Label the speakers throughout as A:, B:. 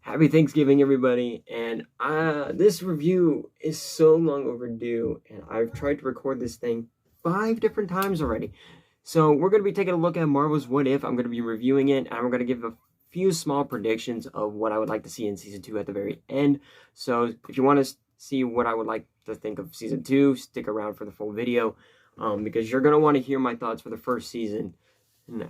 A: Happy Thanksgiving, everybody. And this review is so long overdue, and I've tried to record this thing 5 different times already. So we're going to be taking a look at Marvel's What If. I'm going to be reviewing it, and I'm going to give a few small predictions of what I would like to see in Season 2 at the very end. So if you want to see what I would like to think of Season 2, stick around for the full video, because you're going to want to hear my thoughts for the first season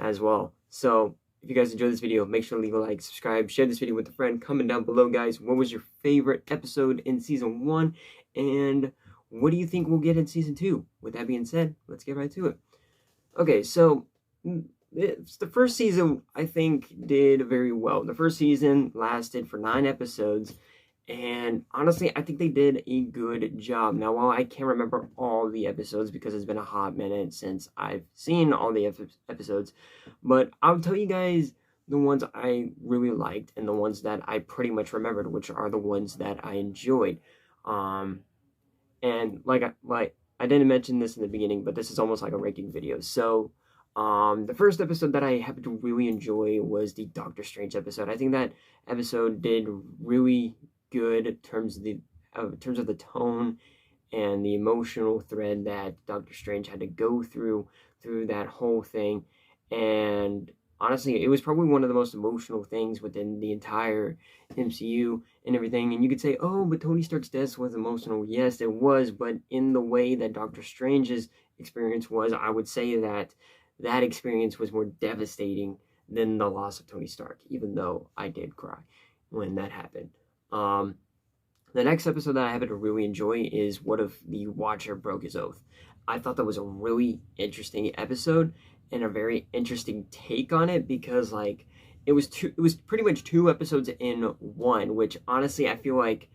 A: as well. So if you guys enjoyed this video, make sure to leave a like, subscribe, share this video with a friend. Comment down below, guys, what was your favorite episode in Season 1? And what do you think we'll get in Season 2? With that being said, let's get right to it. Okay, so the first season, I think, did very well. The first season lasted for 9 episodes. And honestly, I think they did a good job. Now, while I can't remember all the episodes because it's been a hot minute since I've seen all the episodes, but I'll tell you guys the ones I really liked and the ones that I pretty much remembered, which are the ones that I enjoyed. And like I didn't mention this in the beginning, but this is almost like a ranking video. So, the first episode that I happened to really enjoy was the Doctor Strange episode. I think that episode did really good in terms of the tone and the emotional thread that Doctor Strange had to go through that whole thing. And honestly, it was probably one of the most emotional things within the entire MCU and everything. And you could say, oh, but Tony Stark's death was emotional. Yes, it was, but in the way that Doctor Strange's experience was, I would say that that experience was more devastating than the loss of Tony Stark, even though I did cry when that happened. The next episode that I happen to really enjoy is What If the Watcher Broke His Oath. I thought that was a really interesting episode and a very interesting take on it, because like it was pretty much 2 episodes in one, which honestly I feel like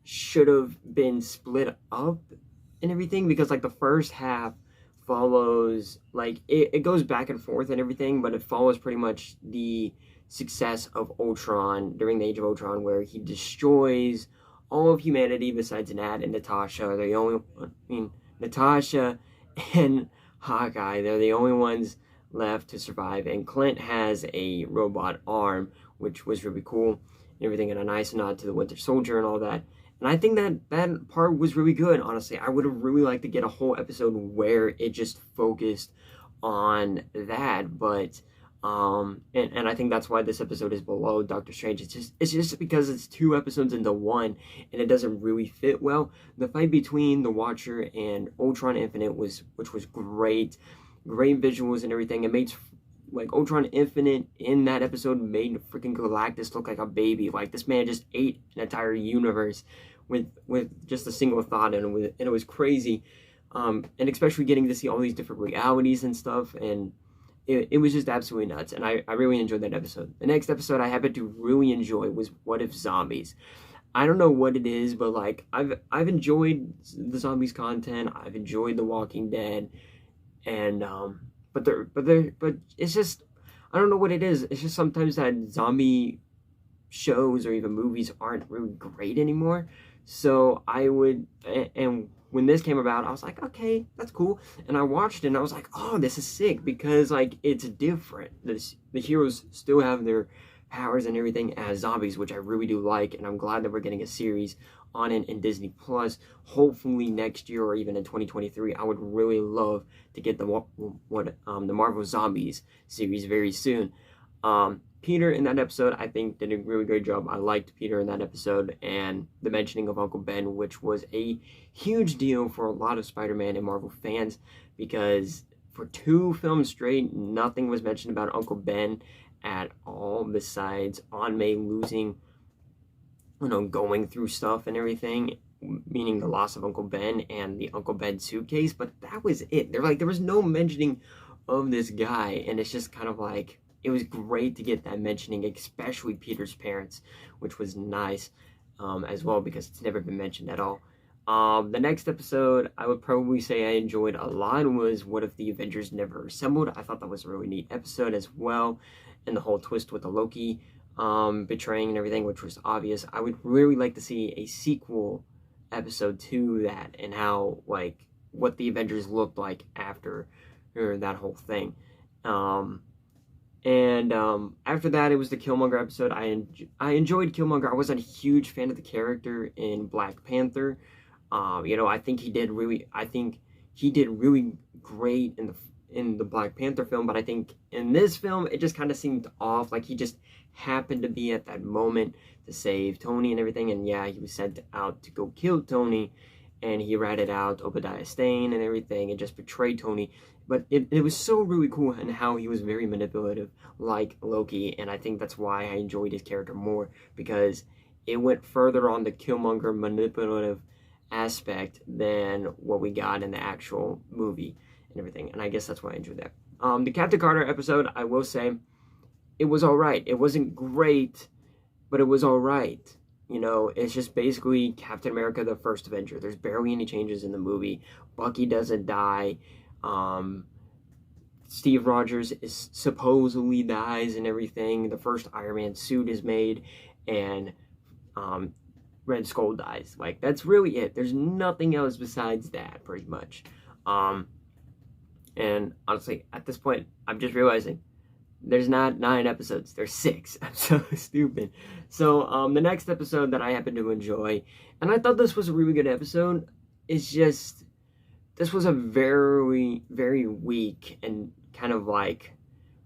A: should have been split up and everything, because like the first half follows, like it goes back and forth and everything, but it follows pretty much the success of Ultron during the Age of Ultron, where he destroys all of humanity besides Nat and Natasha. They're the only, Natasha and Hawkeye, they're the only ones left to survive, and Clint has a robot arm, which was really cool and everything, and a nice nod to the Winter Soldier and all that. And I think that part was really good, honestly. I would have really liked to get a whole episode where it just focused on that, but and I think that's why this episode is below Doctor Strange. It's just because it's 2 episodes into one, and it doesn't really fit well. The fight between the Watcher and Ultron Infinite which was great visuals and everything. It made, like, Ultron Infinite in that episode made freaking Galactus look like a baby. Like, this man just ate an entire universe with just a single thought, and it was crazy. And especially getting to see all these different realities and stuff, and it was just absolutely nuts, and I really enjoyed that episode. The next episode I happened to really enjoy was What If Zombies. I don't know what it is, but like I've enjoyed the zombies content. I've enjoyed The Walking Dead, and but it's just, I don't know what it is. It's just sometimes that zombie shows or even movies aren't really great anymore. So and when this came about, I was like, okay, that's cool. And I watched it and I was like, oh, this is sick, because like it's different. The heroes still have their powers and everything as zombies, which I really do like, and I'm glad that we're getting a series on it in Disney Plus. Hopefully next year or even in 2023. I would really love to get the Marvel Zombies series very soon. Peter in that episode, I think, did a really great job. I liked Peter in that episode, and the mentioning of Uncle Ben, which was a huge deal for a lot of Spider-Man and Marvel fans, because for 2 films straight, nothing was mentioned about Uncle Ben at all, besides Aunt May losing, going through stuff and everything, meaning the loss of Uncle Ben and the Uncle Ben suitcase, but that was it. There was no mentioning of this guy, and it's just kind of like, it was great to get that mentioning, especially Peter's parents, which was nice as well, because it's never been mentioned at all. The next episode I would probably say I enjoyed a lot was What If the Avengers Never Assembled. I thought that was a really neat episode as well, and the whole twist with the Loki betraying and everything, which was obvious. I would really like to see a sequel episode to that, and how, like, what the Avengers looked like after that whole thing. And after that, it was the Killmonger episode. I enjoyed Killmonger. I wasn't a huge fan of the character in Black Panther. I think he did really. I think he did really great in the Black Panther film. But I think in this film, it just kind of seemed off. Like he just happened to be at that moment to save Tony and everything. And yeah, he was sent out to go kill Tony, and he ratted out Obadiah Stane and everything, and just betrayed Tony. But it was so really cool and how he was very manipulative, like Loki, and I think that's why I enjoyed his character more, because it went further on the Killmonger manipulative aspect than what we got in the actual movie and everything, and I guess that's why I enjoyed that. The Captain Carter episode, I will say, it was alright. It wasn't great, but it was alright. It's just basically Captain America, the first Avenger. There's barely any changes in the movie. Bucky doesn't die. Steve Rogers is supposedly dies and everything. The first Iron Man suit is made, and Red Skull dies. Like, that's really it. There's nothing else besides that, pretty much. And honestly, at this point, I'm just realizing there's not 9 episodes. There's 6. I'm so stupid. So, the next episode that I happen to enjoy, and I thought this was a really good episode, is just, this was a very, very weak and kind of like,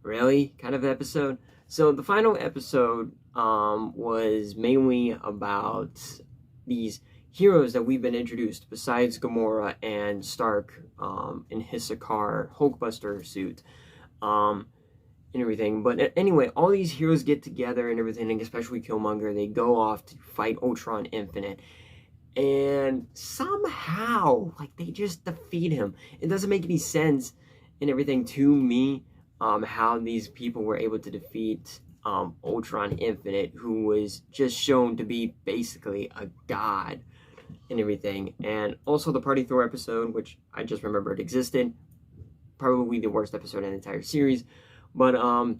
A: really kind of episode. So the final episode was mainly about these heroes that we've been introduced, besides Gamora and Stark in his Sakaar Hulkbuster suit and everything. But anyway, all these heroes get together and everything, and especially Killmonger. They go off to fight Ultron Infinite. And somehow, like, they just defeat him. It doesn't make any sense and everything to me, how these people were able to defeat Ultron Infinite, who was just shown to be basically a god and everything. And also the Party Thor episode, which I just remembered existed. Probably the worst episode in the entire series. But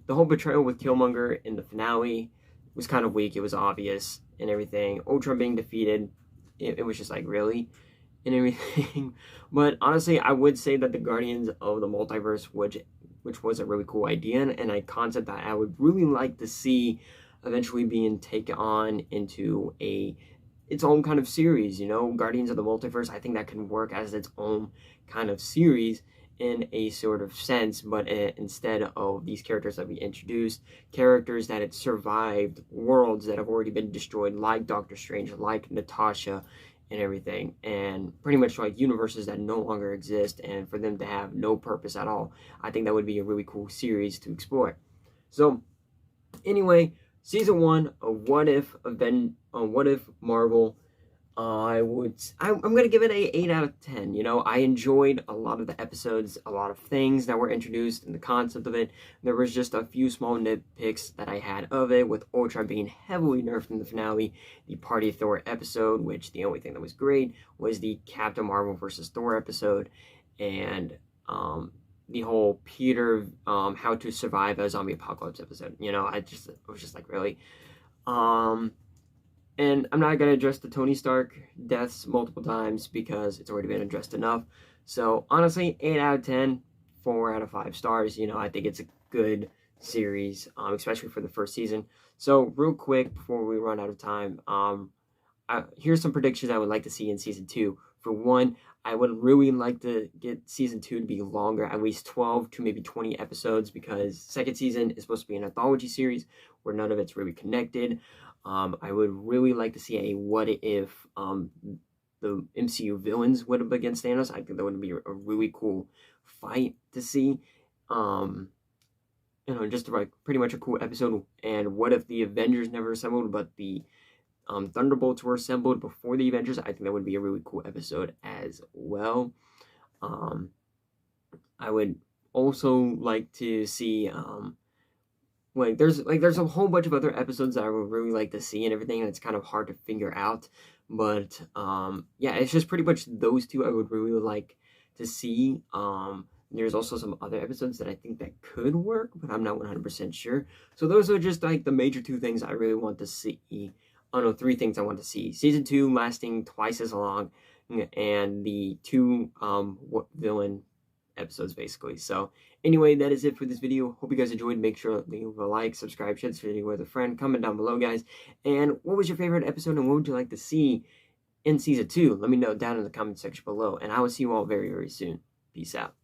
A: the whole betrayal with Killmonger in the finale was kind of weak. It was obvious and everything. Ultron being defeated, it was just like, really? And everything. But honestly, I would say that the Guardians of the Multiverse, which was a really cool idea and a concept that I would really like to see eventually being taken on into its own kind of series, Guardians of the Multiverse. I think that can work as its own kind of series in a sort of sense, but instead of these characters that we introduced, characters that had survived worlds that have already been destroyed, like Doctor Strange, like Natasha and everything, and pretty much like universes that no longer exist, and for them to have no purpose at all. I think that would be a really cool series to explore. So anyway, season 1 of What If Marvel, I'm gonna give it a 8 out of 10. I enjoyed a lot of the episodes, a lot of things that were introduced, and the concept of it. There was just a few small nitpicks that I had of it, with Ultron being heavily nerfed in the finale, the Party Thor episode, which the only thing that was great was the Captain Marvel versus Thor episode, and the whole Peter how to survive a zombie apocalypse episode. I was just like, really. And I'm not going to address the Tony Stark deaths multiple times because it's already been addressed enough. So, honestly, 8 out of 10, 4 out of 5 stars. I think it's a good series, especially for the first season. So, real quick, before we run out of time, here's some predictions I would like to see in Season 2. For one, I would really like to get Season 2 to be longer, at least 12 to maybe 20 episodes, because second season is supposed to be an anthology series where none of it's really connected. I would really like to see a what if the MCU villains went up against Thanos. I think that would be a really cool fight to see. Just like pretty much a cool episode. And what if the Avengers never assembled, but the Thunderbolts were assembled before the Avengers? I think that would be a really cool episode as well. I would also like to see there's a whole bunch of other episodes that I would really like to see and everything, and it's kind of hard to figure out. But yeah, it's just pretty much those two I would really like to see. There's also some other episodes that I think that could work, but I'm not 100% sure. So those are just like the major 2 things I really want to see. 3 things I want to see. Season 2 lasting twice as long, and the 2 villain episodes, basically. So anyway, that is it for this video. Hope you guys enjoyed. Make sure to leave a like, subscribe, share this video with a friend, comment down below, guys. And what was your favorite episode, and what would you like to see in season 2? Let me know down in the comment section below, and I will see you all very, very soon. Peace out.